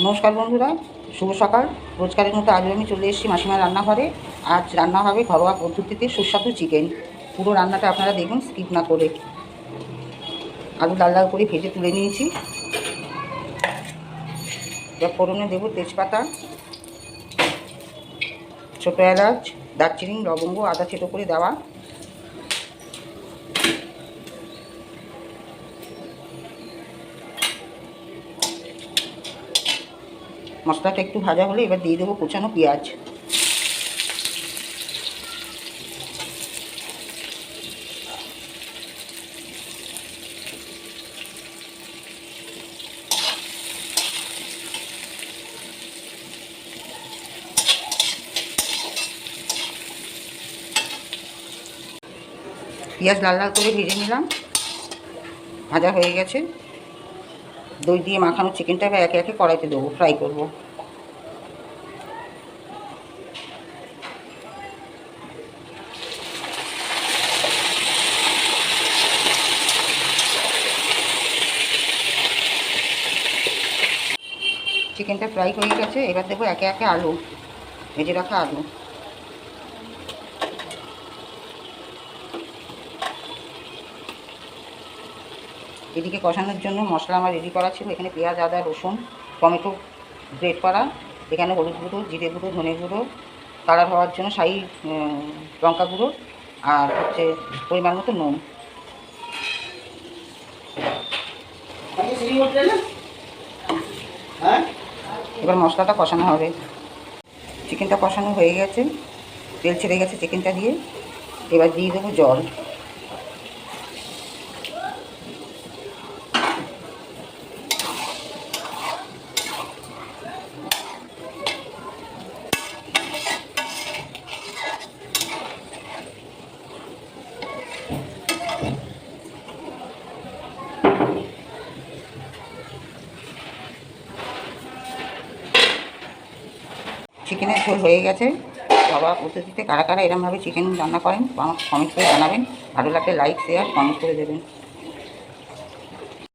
নমস্কার বন্ধুরা, শুভ সকাল। রোজকারের মতো আজও আমি চলে এসেছি মাসিমার রান্নাঘরে। আজ রান্না হবে ঘরোয়া পদ্ধতিতে সুস্বাদু চিকেন। পুরো রান্নাটা আপনারা দেখুন, স্কিপ না করে। আলু লাল লাল করে ভেজে তুলে নিয়েছি। এবার ফোড়নে দেবো তেজপাতা, ছোটো এলাচ, দারচিনি, লবঙ্গ, আদা ছেটো করে দেওয়া। মশলাটা একটু ভাজা হলে এবার দিয়ে দেবো কুচানো পেঁয়াজ। পেঁয়াজ লাল লাল করে ভেজে নিলাম, ভাজা হয়ে গেছে। দই দিয়ে মাখানো চিকেনটা এবার একে একে কড়াইতে দেবো, ফ্রাই করব। চিকেনটা ফ্রাই হয়ে গেছে, এবার দেবো একে একে আলু, ভেজে রাখা আলু। এদিকে কষানোর জন্য মশলা আমার রেডি করা ছিল। এখানে পেঁয়াজ, আদা, রসুন, টমেটো গ্রেট করা। এখানে হলুদ গুঁড়ো, জিরে গুঁড়ো, ধনে গুঁড়ো, কালার হওয়ার জন্য শাহি লঙ্কা গুঁড়ো, আর হচ্ছে পরিমাণ মতো নুন। এবার মশলাটা কষানো হবে। চিকেনটা কষানো হয়ে গেছে, তেল ছেড়ে গেছে চিকেনটা দিয়ে। এবার দিয়ে দেবো জল। চিকেনের ঝোল হয়ে গেছে। ঘরোয়া পদ্ধতিতে কারা কারা এরমভাবে চিকেন রান্না করেন আমাকে কমেন্ট করে জানাবেন। ভালো লাগলে লাইক, শেয়ার, কমেন্ট করে দেবেন।